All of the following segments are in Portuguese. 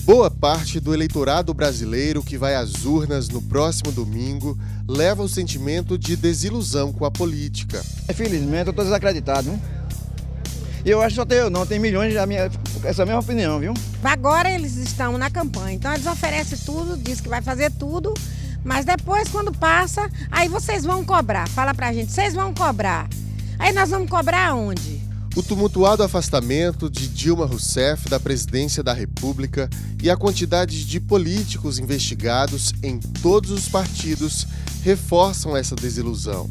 Boa parte do eleitorado brasileiro que vai às urnas no próximo domingo leva o sentimento de desilusão com a política. Infelizmente, eu estou desacreditado, viu? E eu acho que só tem eu não, tem milhões de essa mesma opinião, viu? Agora eles estão na campanha, então eles oferecem tudo, diz que vai fazer tudo, mas depois, quando passa, aí vocês vão cobrar. Fala pra gente, vocês vão cobrar. Aí nós vamos cobrar aonde? O tumultuado afastamento de Dilma Rousseff da presidência da República e a quantidade de políticos investigados em todos os partidos reforçam essa desilusão.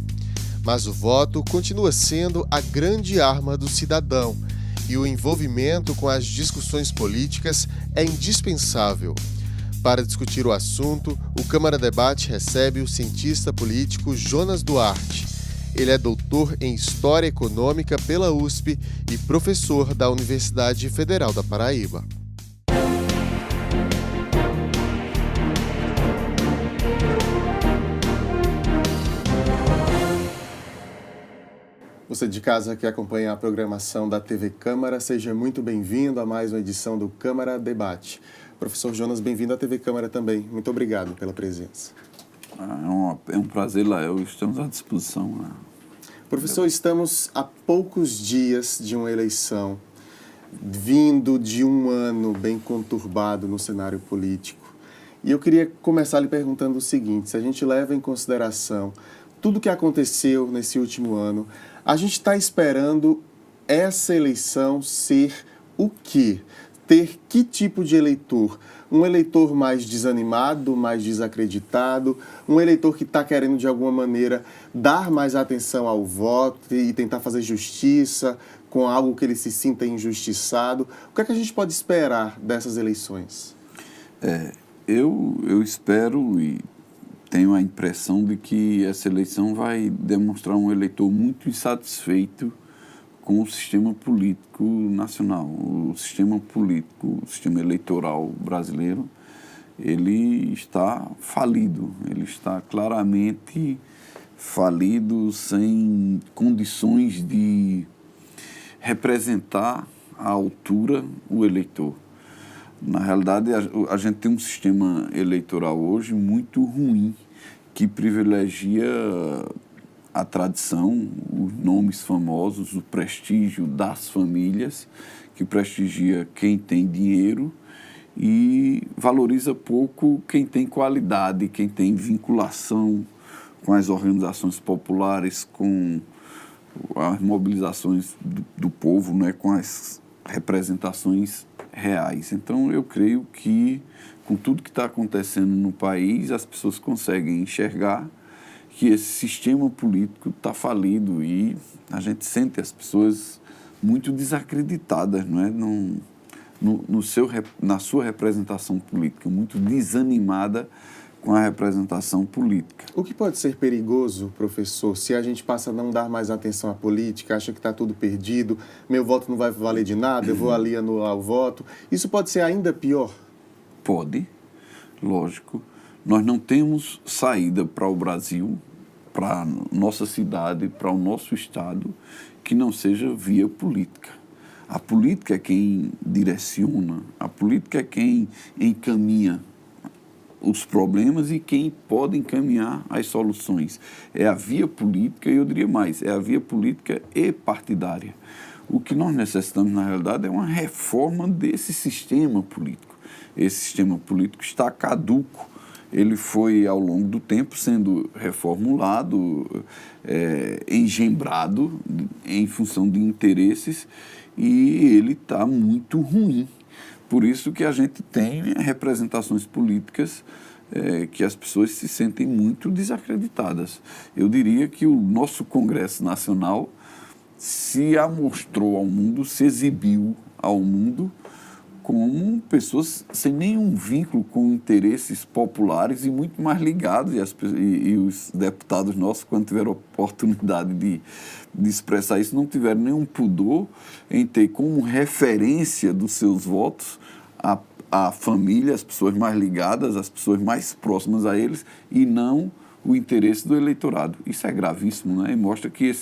Mas o voto continua sendo a grande arma do cidadão e o envolvimento com as discussões políticas é indispensável. Para discutir o assunto, o Câmara Debate recebe o cientista político Jonas Duarte. Ele é doutor em História Econômica pela USP e professor da Universidade Federal da Paraíba. Você de casa que acompanha a programação da TV Câmara, seja muito bem-vindo a mais uma edição do Câmara Debate. Professor Jonas, bem-vindo à TV Câmara também. Muito obrigado pela presença. É um prazer, Lael, estamos à disposição. Professor, estamos a poucos dias de uma eleição, vindo de um ano bem conturbado no cenário político. E eu queria começar lhe perguntando o seguinte: se a gente leva em consideração tudo o que aconteceu nesse último ano, a gente está esperando essa eleição ser o quê? Ter que tipo de eleitor? Um eleitor mais desanimado, mais desacreditado, um eleitor que está querendo de alguma maneira dar mais atenção ao voto e tentar fazer justiça com algo que ele se sinta injustiçado. O que é que a gente pode esperar dessas eleições? Eu espero e tenho a impressão de que essa eleição vai demonstrar um eleitor muito insatisfeito com o sistema político nacional. O sistema político, o sistema eleitoral brasileiro, ele está falido, ele está claramente falido, sem condições de representar à altura o eleitor. Na realidade, a gente tem um sistema eleitoral hoje muito ruim, que privilegia a tradição, os nomes famosos, o prestígio das famílias, que prestigia quem tem dinheiro e valoriza pouco quem tem qualidade, quem tem vinculação com as organizações populares, com as mobilizações do povo, né, com as representações reais. Então, eu creio que, com tudo que está acontecendo no país, as pessoas conseguem enxergar que esse sistema político está falido e a gente sente as pessoas muito desacreditadas, não é? Na sua representação política, muito desanimada com a representação política. O que pode ser perigoso, professor, se a gente passa a não dar mais atenção à política, acha que está tudo perdido, meu voto não vai valer de nada, eu vou ali anular o voto? Isso pode ser ainda pior? Pode, lógico. Nós não temos saída para o Brasil, para a nossa cidade, para o nosso estado, que não seja via política. A política é quem direciona, a política é quem encaminha os problemas e quem pode encaminhar as soluções. É a via política, e eu diria mais, é a via política e partidária. O que nós necessitamos, na realidade, é uma reforma desse sistema político. Esse sistema político está caduco. Ele foi, ao longo do tempo, sendo reformulado, engembrado em função de interesses, e ele está muito ruim. Por isso que a gente tem representações políticas que as pessoas se sentem muito desacreditadas. Eu diria que o nosso Congresso Nacional se amostrou ao mundo, se exibiu ao mundo como pessoas sem nenhum vínculo com interesses populares e muito mais ligados, e os deputados nossos, quando tiveram a oportunidade de expressar isso, não tiveram nenhum pudor em ter como referência dos seus votos a família, as pessoas mais ligadas, as pessoas mais próximas a eles, e não o interesse do eleitorado. Isso é gravíssimo, né? E mostra que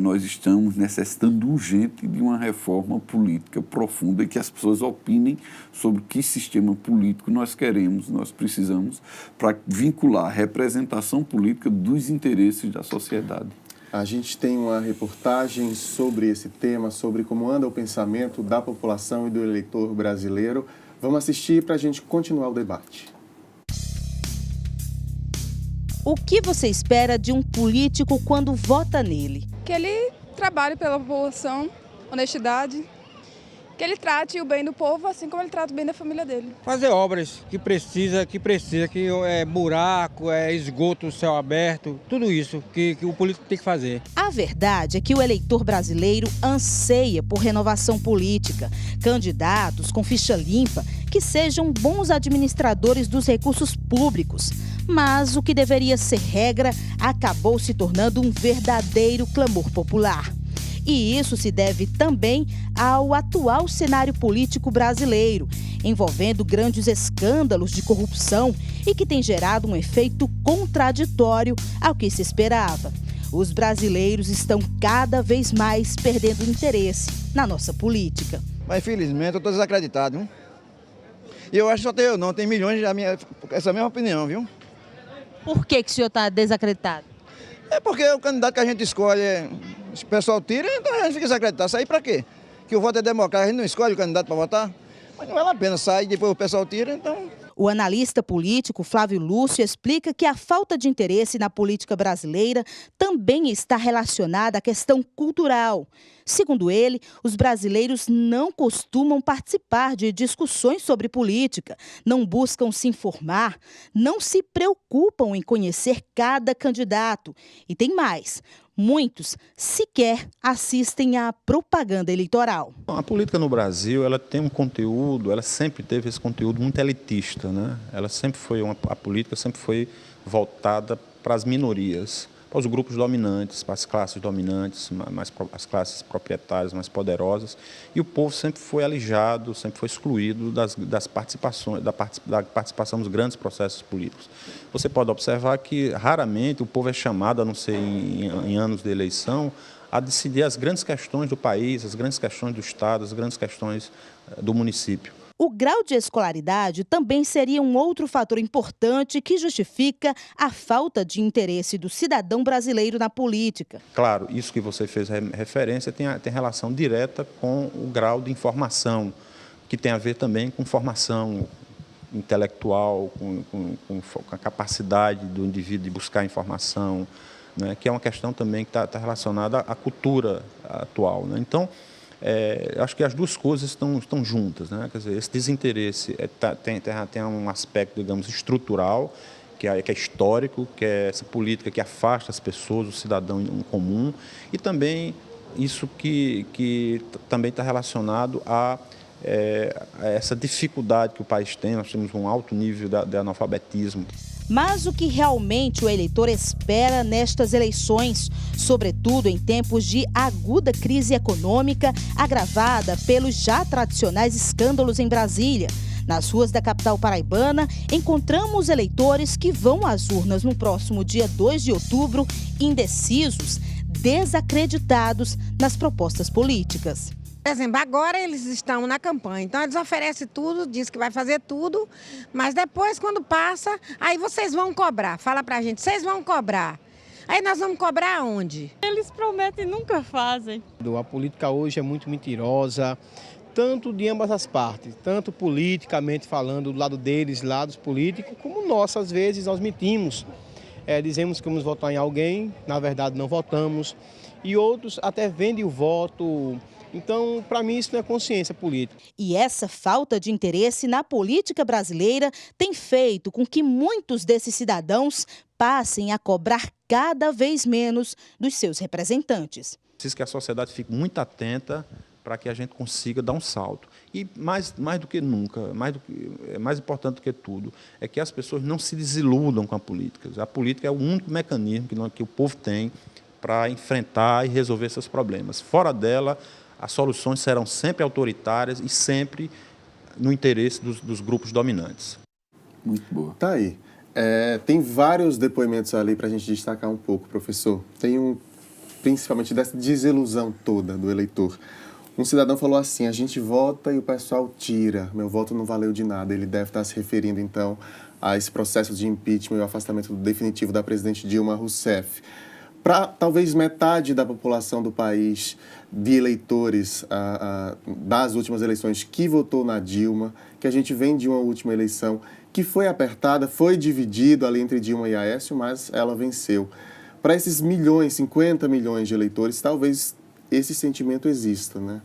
nós estamos necessitando urgente de uma reforma política profunda e que as pessoas opinem sobre que sistema político nós queremos, nós precisamos, para vincular a representação política dos interesses da sociedade. A gente tem uma reportagem sobre esse tema, sobre como anda o pensamento da população e do eleitor brasileiro. Vamos assistir para a gente continuar o debate. O que você espera de um político quando vota nele? Que ele trabalhe pela população, honestidade, que ele trate o bem do povo assim como ele trata o bem da família dele. Fazer obras que é buraco, é esgoto, céu aberto, tudo isso que o político tem que fazer. A verdade é que o eleitor brasileiro anseia por renovação política, candidatos com ficha limpa, que sejam bons administradores dos recursos públicos. Mas o que deveria ser regra acabou se tornando um verdadeiro clamor popular. E isso se deve também ao atual cenário político brasileiro, envolvendo grandes escândalos de corrupção e que tem gerado um efeito contraditório ao que se esperava. Os brasileiros estão cada vez mais perdendo interesse na nossa política. Mas infelizmente eu estou desacreditado, viu? E eu acho que só tem eu não, tem milhões essa mesma opinião, viu? Por que o senhor está desacreditado? É porque o candidato que a gente escolhe, o pessoal tira, então a gente fica desacreditado. Sair para quê? Que o voto é democrático, a gente não escolhe o candidato para votar. Mas não vale a pena sair, depois o pessoal tira, então... O analista político Flávio Lúcio explica que a falta de interesse na política brasileira também está relacionada à questão cultural. Segundo ele, os brasileiros não costumam participar de discussões sobre política, não buscam se informar, não se preocupam em conhecer cada candidato. E tem mais. Muitos sequer assistem à propaganda eleitoral. A política no Brasil, ela tem um conteúdo, ela sempre teve esse conteúdo muito elitista, né? A política sempre foi voltada para as minorias, para os grupos dominantes, para as classes dominantes, as classes proprietárias mais poderosas, e o povo sempre foi alijado, sempre foi excluído da participação nos grandes processos políticos. Você pode observar que raramente o povo é chamado, a não ser em anos de eleição, a decidir as grandes questões do país, as grandes questões do Estado, as grandes questões do município. O grau de escolaridade também seria um outro fator importante que justifica a falta de interesse do cidadão brasileiro na política. Claro, isso que você fez referência tem relação direta com o grau de informação, que tem a ver também com formação intelectual, com a capacidade do indivíduo de buscar informação, né, que é uma questão também que está relacionada à cultura atual, né? Então, acho que as duas coisas estão juntas, né? Quer dizer, esse desinteresse tem um aspecto, digamos, estrutural, que é histórico, que é essa política que afasta as pessoas, o cidadão em comum, e também isso que também está relacionado a essa dificuldade que o país tem. Nós temos um alto nível de analfabetismo. Mas o que realmente o eleitor espera nestas eleições, sobretudo em tempos de aguda crise econômica agravada pelos já tradicionais escândalos em Brasília? Nas ruas da capital paraibana, encontramos eleitores que vão às urnas no próximo dia 2 de outubro, indecisos, desacreditados nas propostas políticas. Por exemplo, agora eles estão na campanha, então eles oferecem tudo, diz que vai fazer tudo, mas depois, quando passa, aí vocês vão cobrar. Fala pra gente, vocês vão cobrar. Aí nós vamos cobrar aonde? Eles prometem e nunca fazem. A política hoje é muito mentirosa, tanto de ambas as partes, tanto politicamente falando do lado deles, lados políticos, como nós, às vezes, nós mentimos. Dizemos que vamos votar em alguém, na verdade não votamos, e outros até vendem o voto. Então, para mim, isso não é consciência política. E essa falta de interesse na política brasileira tem feito com que muitos desses cidadãos passem a cobrar cada vez menos dos seus representantes. Preciso que a sociedade fique muito atenta para que a gente consiga dar um salto. E mais do que nunca, mais importante do que tudo, é que as pessoas não se desiludam com a política. A política é o único mecanismo que o povo tem para enfrentar e resolver seus problemas. Fora dela, as soluções serão sempre autoritárias e sempre no interesse dos grupos dominantes. Muito boa. Tá aí. Tem vários depoimentos ali para a gente destacar um pouco, professor. Tem principalmente dessa desilusão toda do eleitor. Um cidadão falou assim: a gente vota e o pessoal tira, meu voto não valeu de nada. Ele deve estar se referindo, então, a esse processo de impeachment e o afastamento definitivo da presidente Dilma Rousseff. Para talvez metade da população do país, de eleitores das últimas eleições que votou na Dilma, que a gente vem de uma última eleição que foi apertada, foi dividido ali entre Dilma e Aécio, mas ela venceu. Para esses 50 milhões de eleitores, talvez esse sentimento exista, né?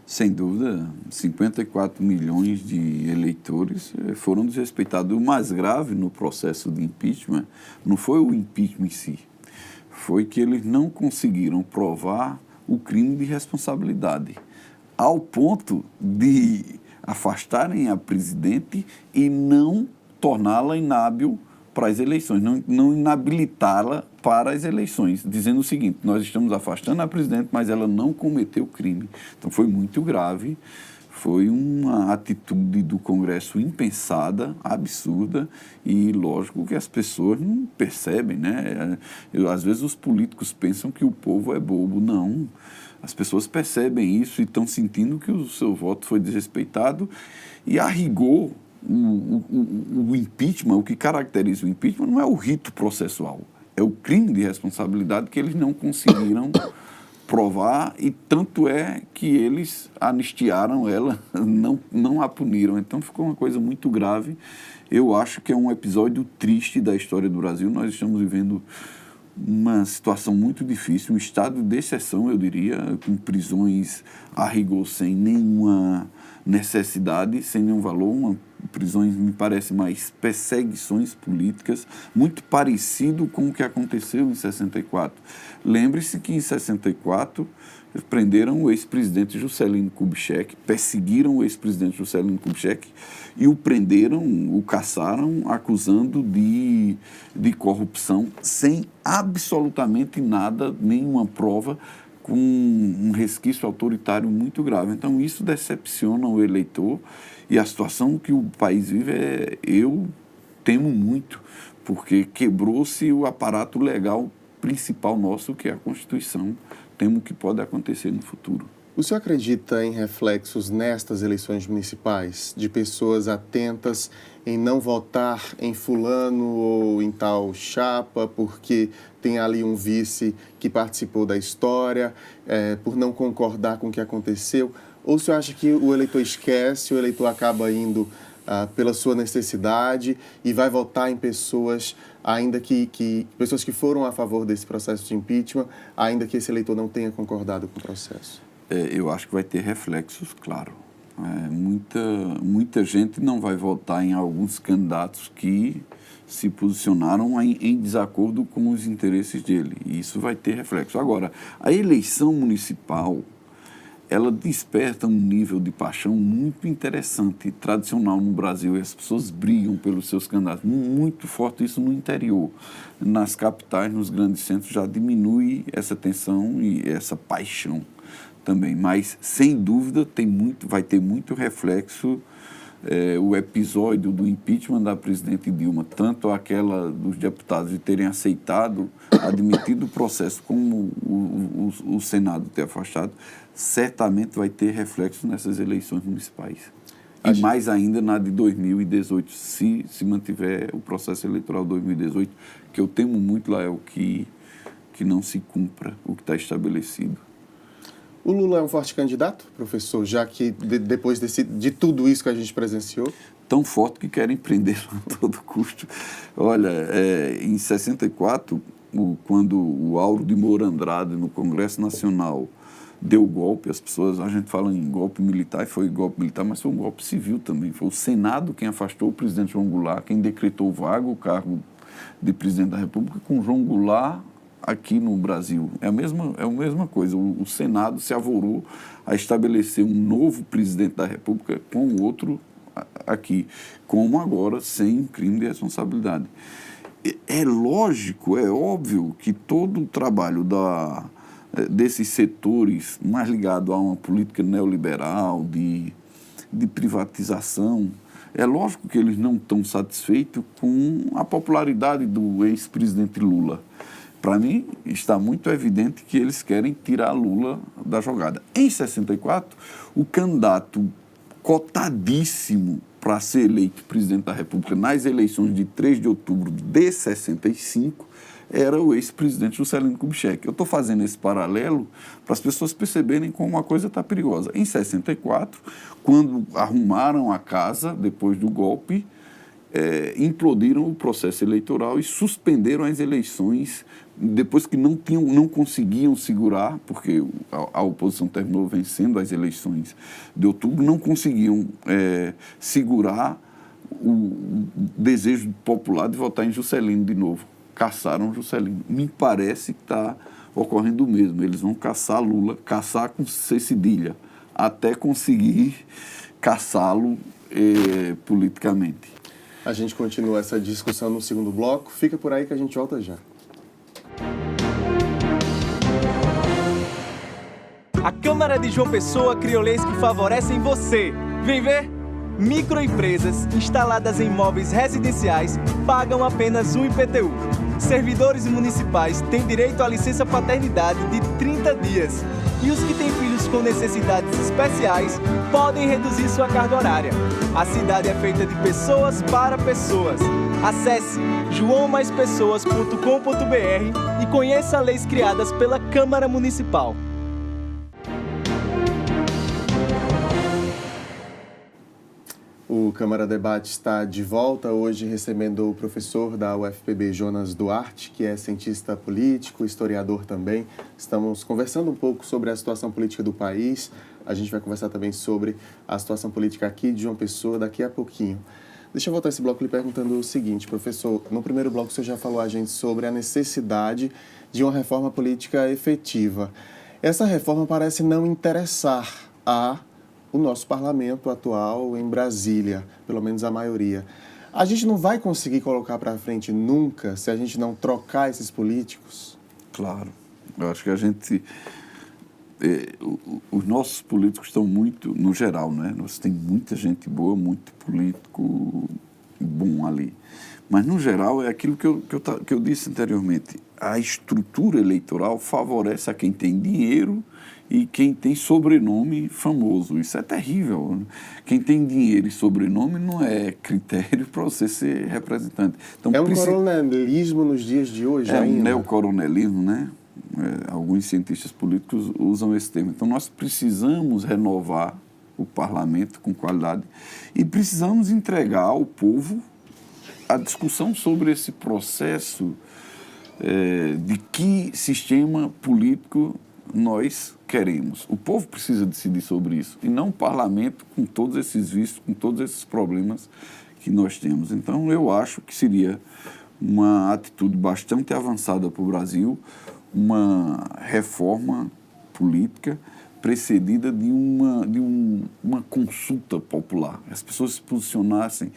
Sem dúvida, 54 milhões de eleitores foram desrespeitados. O mais grave no processo de impeachment não foi o impeachment em si, foi que eles não conseguiram provar o crime de responsabilidade, ao ponto de afastarem a presidente e não torná-la inábil para as eleições, não inabilitá-la para as eleições, dizendo o seguinte: nós estamos afastando a presidente, mas ela não cometeu crime. Então foi muito grave, foi uma atitude do Congresso impensada, absurda, e lógico que as pessoas não percebem, né? Às vezes os políticos pensam que o povo é bobo, não. As pessoas percebem isso e estão sentindo que o seu voto foi desrespeitado, e a rigor, o impeachment, o que caracteriza o impeachment não é o rito processual, é o crime de responsabilidade que eles não conseguiram provar, e tanto é que eles anistiaram ela, não a puniram. Então ficou uma coisa muito grave. Eu acho que é um episódio triste da história do Brasil. Nós estamos vivendo uma situação muito difícil, um estado de exceção, eu diria, com prisões a rigor sem nenhuma necessidade, sem nenhum valor, prisões, me parece, mais perseguições políticas, muito parecido com o que aconteceu em 64. Lembre-se que em 64 prenderam o ex-presidente Juscelino Kubitschek, perseguiram o ex-presidente Juscelino Kubitschek e o prenderam, o caçaram, acusando de corrupção, sem absolutamente nada, nenhuma prova, com um resquício autoritário muito grave. Então isso decepciona o eleitor, e a situação que o país vive eu temo muito, porque quebrou-se o aparato legal principal nosso, que é a Constituição. Temo que pode acontecer no futuro. O senhor acredita em reflexos nestas eleições municipais, de pessoas atentas em não votar em fulano ou em tal chapa, porque tem ali um vice que participou da história, por não concordar com o que aconteceu? Ou o senhor acha que o eleitor esquece, o eleitor acaba indo pela sua necessidade e vai votar em pessoas, ainda pessoas que foram a favor desse processo de impeachment, ainda que esse eleitor não tenha concordado com o processo? Eu acho que vai ter reflexos, claro. Muita gente não vai votar em alguns candidatos que se posicionaram em desacordo com os interesses dele. E isso vai ter reflexo. Agora, a eleição municipal, ela desperta um nível de paixão muito interessante, tradicional no Brasil, e as pessoas brigam pelos seus candidatos. Muito forte isso no interior. Nas capitais, nos grandes centros, já diminui essa tensão e essa paixão também. Mas, sem dúvida, vai ter muito reflexo o episódio do impeachment da presidente Dilma, tanto aquela dos deputados de terem admitido o processo, como o Senado ter afastado, certamente vai ter reflexo nessas eleições municipais. E mais ainda na de 2018, se mantiver o processo eleitoral de 2018, que eu temo muito lá é o que não se cumpra o que está estabelecido. O Lula é um forte candidato, professor, já que depois de tudo isso que a gente presenciou? Tão forte que querem prendê-lo a todo custo. Olha, em 64, quando o Auro de Moura Andrade, no Congresso Nacional, deu golpe, a gente fala em golpe militar, e foi golpe militar, mas foi um golpe civil também. Foi o Senado quem afastou o presidente João Goulart, quem decretou vago o cargo de presidente da República, com João Goulart aqui no Brasil. É a mesma coisa. O Senado se avorou a estabelecer um novo presidente da República com outro aqui, como agora, sem crime de responsabilidade. É lógico, é óbvio que todo o trabalho desses setores mais ligado a uma política neoliberal, de privatização, é lógico que eles não estão satisfeitos com a popularidade do ex-presidente Lula. Para mim, está muito evidente que eles querem tirar Lula da jogada. Em 64, o candidato cotadíssimo para ser eleito presidente da República nas eleições de 3 de outubro de 65 era o ex-presidente Juscelino Kubitschek. Eu estou fazendo esse paralelo para as pessoas perceberem como a coisa está perigosa. Em 64, quando arrumaram a casa depois do golpe, implodiram o processo eleitoral e suspenderam as eleições depois que não conseguiam segurar, porque a oposição terminou vencendo as eleições de outubro, não conseguiam segurar o desejo popular de votar em Juscelino de novo. Caçaram Juscelino. Me parece que está ocorrendo o mesmo. Eles vão caçar Lula, caçar com C cedilha, até conseguir caçá-lo politicamente. A gente continua essa discussão no segundo bloco. Fica por aí que a gente volta já. A Câmara de João Pessoa criou leis que favorecem você. Vem ver? Microempresas instaladas em imóveis residenciais pagam apenas um IPTU. Servidores municipais têm direito à licença paternidade de 30 dias. E os que têm filhos com necessidades especiais podem reduzir sua carga horária. A cidade é feita de pessoas para pessoas. Acesse joaomaespessoas.com.br e conheça leis criadas pela Câmara Municipal. O Câmara Debate está de volta hoje recebendo o professor da UFPB, Jonas Duarte, que é cientista político, historiador também. Estamos conversando um pouco sobre a situação política do país. A gente vai conversar também sobre a situação política aqui de João Pessoa daqui a pouquinho. Deixa eu voltar esse bloco lhe perguntando o seguinte, professor. No primeiro bloco você já falou a gente sobre a necessidade de uma reforma política efetiva. Essa reforma parece não interessar o nosso parlamento atual em Brasília, pelo menos a maioria. A gente não vai conseguir colocar para frente nunca se a gente não trocar esses políticos? Claro. Eu acho que a gente... os nossos políticos estão muito, no geral, né? Você tem muita gente boa, muito político bom ali. Mas, no geral, é aquilo que eu disse anteriormente. A estrutura eleitoral favorece a quem tem dinheiro e quem tem sobrenome famoso. Isso é terrível. Quem tem dinheiro e sobrenome não é critério para você ser representante. Então, é um coronelismo nos dias de hoje ainda? É um neocoronelismo, né? Alguns cientistas políticos usam esse termo. Então, nós precisamos renovar o parlamento com qualidade e precisamos entregar ao povo a discussão sobre esse processo de que sistema político nós queremos. O povo precisa decidir sobre isso, e não o parlamento com todos esses vícios, com todos esses problemas que nós temos. Então, eu acho que seria uma atitude bastante avançada para o Brasil, uma reforma política precedida de uma consulta popular. As pessoas se posicionassem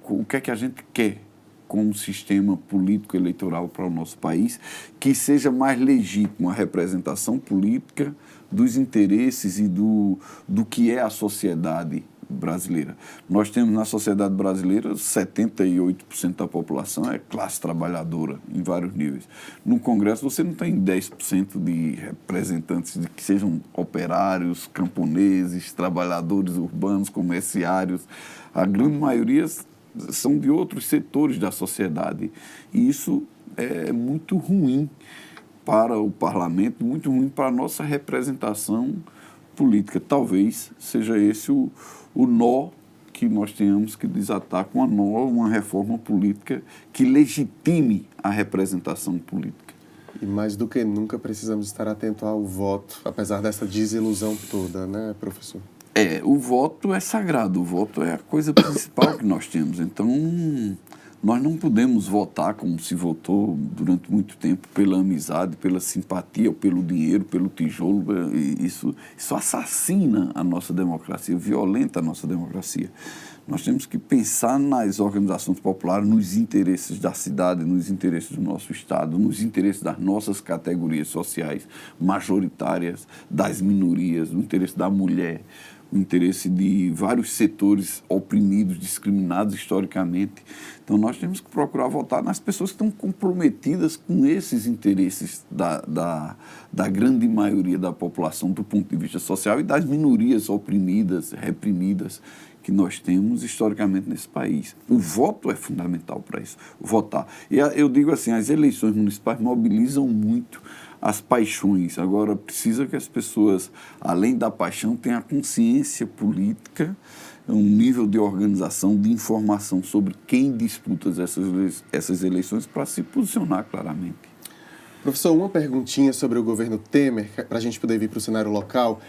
o que é que a gente quer como sistema político eleitoral para o nosso país, que seja mais legítimo a representação política dos interesses e do que é a sociedade brasileira. Nós temos na sociedade brasileira 78% da população é classe trabalhadora em vários níveis. No Congresso você não tem 10% de representantes que sejam operários, camponeses, trabalhadores urbanos, comerciários. A grande maioria são de outros setores da sociedade. E isso é muito ruim para o parlamento, muito ruim para a nossa representação política. Talvez seja esse o nó que nós tenhamos que desatar com uma reforma política que legitime a representação política. E mais do que nunca precisamos estar atentos ao voto, apesar dessa desilusão toda, né, professor? O voto é sagrado, o voto é a coisa principal que nós temos. Então, Nós não podemos votar como se votou durante muito tempo, pela amizade, pela simpatia, pelo dinheiro, pelo tijolo. Isso assassina a nossa democracia, violenta a nossa democracia. Nós temos que pensar nas organizações populares, nos interesses da cidade, nos interesses do nosso Estado, nos interesses das nossas categorias sociais majoritárias, das minorias, no interesse da mulher, no interesse de vários setores oprimidos, discriminados historicamente. Então, nós temos que procurar votar nas pessoas que estão comprometidas com esses interesses da grande maioria da população do ponto de vista social e das minorias oprimidas, reprimidas, que nós temos historicamente nesse país. O voto é fundamental para isso, votar. E eu digo assim, as eleições municipais mobilizam muito as paixões. Agora, precisa que as pessoas, além da paixão, tenham a consciência política, um nível de organização, de informação sobre quem disputa essas eleições para se posicionar claramente. Professor, uma perguntinha sobre o governo Temer, para a gente poder vir para o cenário local,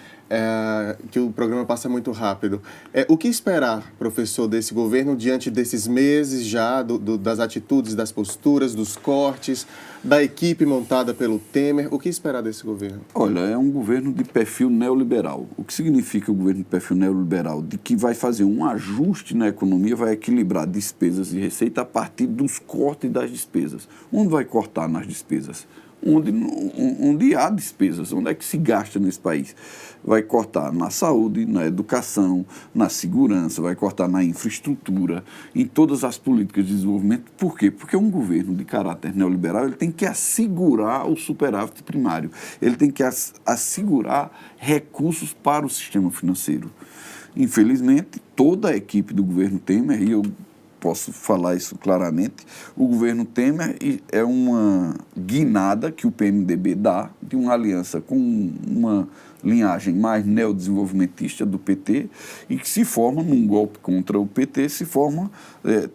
que o programa passa muito rápido. O que esperar, professor, desse governo diante desses meses já, das atitudes, das posturas, dos cortes, da equipe montada pelo Temer? O que esperar desse governo? Olha, é um governo de perfil neoliberal. O que significa o governo de perfil neoliberal? De que vai fazer um ajuste na economia, vai equilibrar despesas e receita a partir dos cortes das despesas. Onde vai cortar nas despesas? Onde há despesas, onde é que se gasta nesse país. Vai cortar na saúde, na educação, na segurança, vai cortar na infraestrutura, em todas as políticas de desenvolvimento. Por quê? Porque um governo de caráter neoliberal ele tem que assegurar o superávit primário, ele tem que assegurar recursos para o sistema financeiro. Infelizmente, toda a equipe do governo Temer, e eu posso falar isso claramente, o governo Temer é uma guinada que o PMDB dá de uma aliança com uma linhagem mais neodesenvolvimentista do PT e que se forma num golpe contra o PT,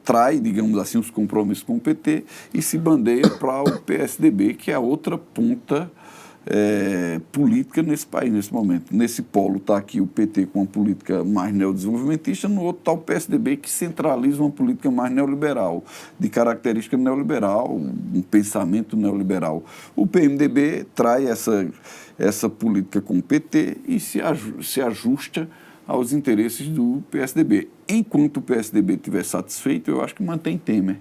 trai, digamos assim, os compromissos com o PT e se bandeia para o PSDB, que é a outra ponta política nesse país, nesse momento. Nesse polo está aqui o PT com uma política mais neodesenvolvimentista, no outro está o PSDB que centraliza uma política mais neoliberal, de característica neoliberal, um pensamento neoliberal. O PMDB trai essa política com o PT e se ajusta aos interesses do PSDB. Enquanto o PSDB estiver satisfeito, eu acho que mantém Temer.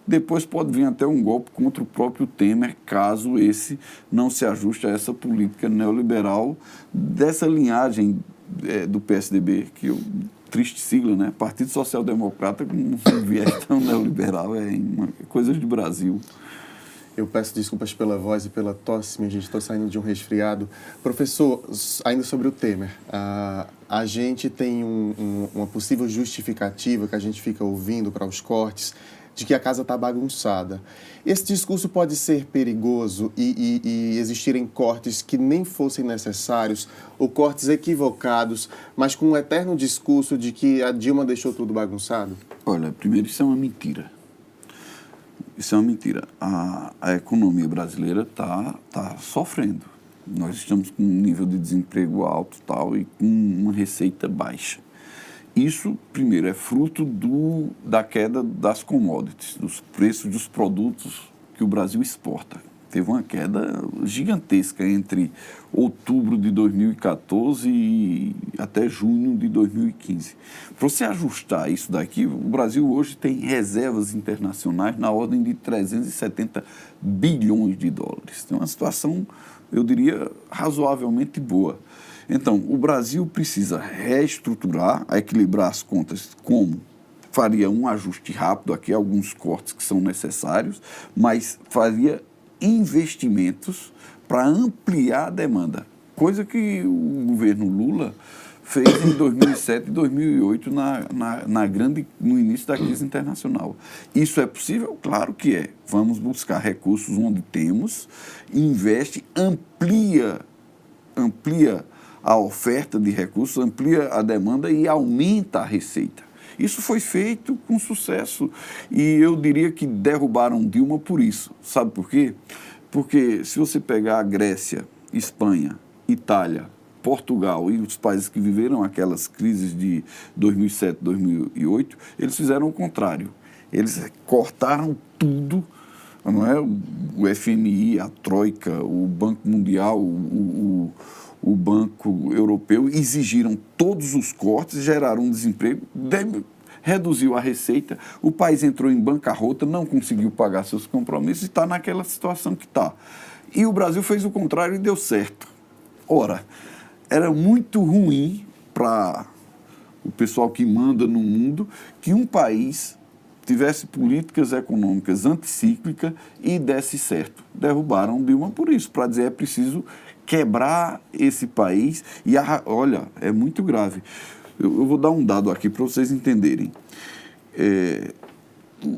Depois pode vir até um golpe contra o próprio Temer, caso esse não se ajuste a essa política neoliberal dessa linhagem do PSDB, que triste sigla, né? Partido Social Democrata com um viés tão neoliberal, coisas do Brasil. Eu peço desculpas pela voz e pela tosse, minha gente, estou saindo de um resfriado. Professor, ainda sobre o Temer, a gente tem uma possível justificativa que a gente fica ouvindo para os cortes, de que a casa está bagunçada. Esse discurso pode ser perigoso e existirem cortes que nem fossem necessários, ou cortes equivocados, mas com um eterno discurso de que a Dilma deixou tudo bagunçado? Olha, primeiro, isso é uma mentira. Isso é uma mentira. A economia brasileira está sofrendo. Nós estamos com um nível de desemprego alto e com uma receita baixa. Isso, primeiro, é fruto da queda das commodities, dos preços dos produtos que o Brasil exporta. Teve uma queda gigantesca entre outubro de 2014 e até junho de 2015. Para você ajustar isso daqui, o Brasil hoje tem reservas internacionais na ordem de 370 bilhões de dólares. Tem uma situação, eu diria, razoavelmente boa. Então, o Brasil precisa reestruturar, equilibrar as contas, como faria um ajuste rápido aqui, alguns cortes que são necessários, mas faria investimentos para ampliar a demanda, coisa que o governo Lula fez em 2007 e 2008 no início da crise internacional. Isso é possível? Claro que é. Vamos buscar recursos onde temos, investe, amplia a oferta de recursos, amplia a demanda e aumenta a receita. Isso foi feito com sucesso e eu diria que derrubaram Dilma por isso. Sabe por quê? Porque se você pegar a Grécia, Espanha, Itália, Portugal e os países que viveram aquelas crises de 2007, 2008, eles fizeram o contrário. Eles cortaram tudo, não é? O FMI, a Troika, o Banco Mundial, o Banco Europeu exigiram todos os cortes, geraram um desemprego, reduziu a receita, o país entrou em bancarrota, não conseguiu pagar seus compromissos e está naquela situação que está. E o Brasil fez o contrário e deu certo. Ora, era muito ruim para o pessoal que manda no mundo que um país tivesse políticas econômicas anticíclicas e desse certo. Derrubaram Dilma por isso, para dizer é preciso quebrar esse país. E olha, é muito grave. Eu vou dar um dado aqui para vocês entenderem.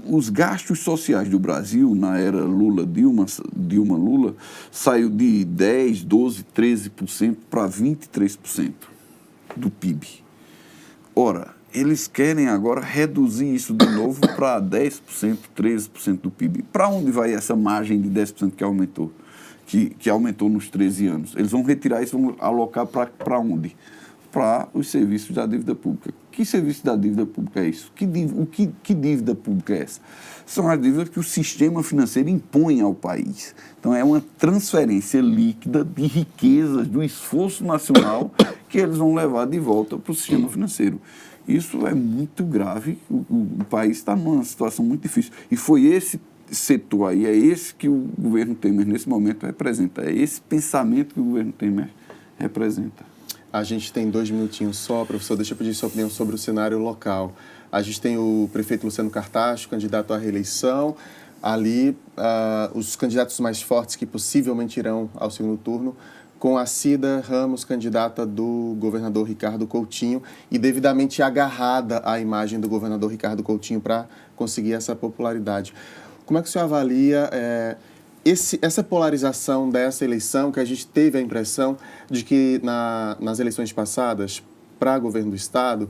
Os gastos sociais do Brasil, na era Dilma-Lula, saiu de 10%, 12%, 13% para 23% do PIB. Ora, eles querem agora reduzir isso de novo para 10%, 13% do PIB. Para onde vai essa margem de 10% que aumentou? Que aumentou nos 13 anos. Eles vão retirar isso, vão alocar para onde? Para os serviços da dívida pública. Que serviço da dívida pública é isso? Que dívida pública é essa? São as dívidas que o sistema financeiro impõe ao país. Então, é uma transferência líquida de riquezas, do esforço nacional que eles vão levar de volta para o sistema financeiro. Isso é muito grave, o país está numa situação muito difícil. E foi esse setor aí, é esse que o governo Temer, nesse momento, representa. É esse pensamento que o governo Temer representa. A gente tem 2 minutinhos só, professor, deixa eu pedir sua opinião sobre o cenário local. A gente tem o prefeito Luciano Cartacho, candidato à reeleição. Ali, os candidatos mais fortes que possivelmente irão ao segundo turno, com a Cida Ramos, candidata do governador Ricardo Coutinho, e devidamente agarrada à imagem do governador Ricardo Coutinho para conseguir essa popularidade. Como é que o senhor avalia essa polarização dessa eleição, que a gente teve a impressão de que nas eleições passadas, para governo do Estado,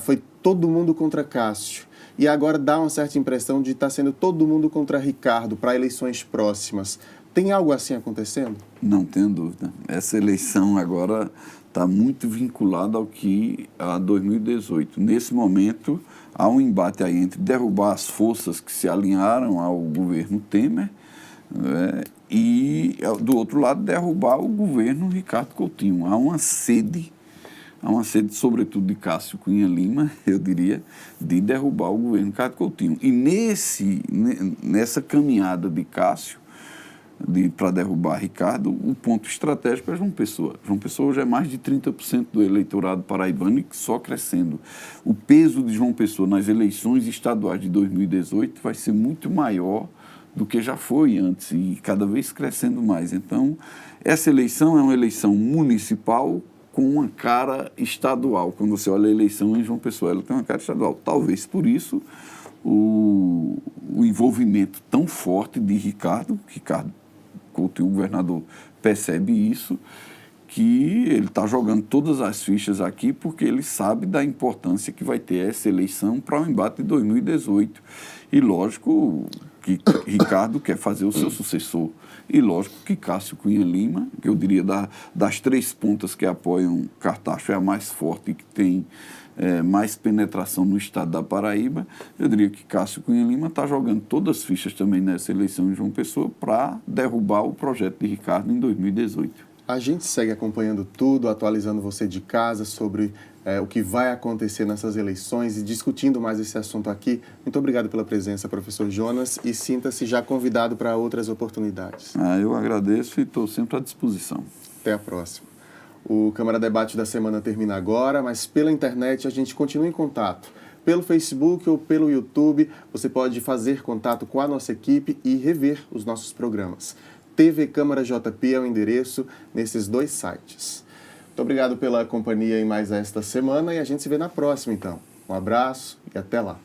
foi todo mundo contra Cássio, e agora dá uma certa impressão de estar sendo todo mundo contra Ricardo para eleições próximas. Tem algo assim acontecendo? Não tenho dúvida. Essa eleição agora está muito vinculada ao que a 2018. Nesse momento, há um embate aí entre derrubar as forças que se alinharam ao governo Temer, e, do outro lado, derrubar o governo Ricardo Coutinho. Há uma sede, sobretudo de Cássio Cunha Lima, eu diria, de derrubar o governo Ricardo Coutinho. E nessa caminhada de Cássio, para derrubar Ricardo, o ponto estratégico é João Pessoa. João Pessoa hoje é mais de 30% do eleitorado paraibano e só crescendo. O peso de João Pessoa nas eleições estaduais de 2018 vai ser muito maior do que já foi antes e cada vez crescendo mais. Então, essa eleição é uma eleição municipal com uma cara estadual. Quando você olha a eleição em João Pessoa, ela tem uma cara estadual. Talvez por isso o envolvimento tão forte de Ricardo Coutinho, o governador, percebe isso, que ele está jogando todas as fichas aqui porque ele sabe da importância que vai ter essa eleição para o embate de 2018. E lógico que Ricardo quer fazer o seu sucessor. E lógico que Cássio Cunha Lima, que eu diria das 3 pontas que apoiam Cartacho, é a mais forte e que tem mais penetração no estado da Paraíba, eu diria que Cássio Cunha Lima está jogando todas as fichas também nessa eleição de João Pessoa para derrubar o projeto de Ricardo em 2018. A gente segue acompanhando tudo, atualizando você de casa sobre o que vai acontecer nessas eleições e discutindo mais esse assunto aqui. Muito obrigado pela presença, professor Jonas, e sinta-se já convidado para outras oportunidades. Eu agradeço e estou sempre à disposição. Até a próxima. O Câmara Debate da semana termina agora, mas pela internet a gente continua em contato. Pelo Facebook ou pelo YouTube, você pode fazer contato com a nossa equipe e rever os nossos programas. TV Câmara JP é o endereço nesses 2 sites. Muito obrigado pela companhia em mais esta semana e a gente se vê na próxima, então. Um abraço e até lá.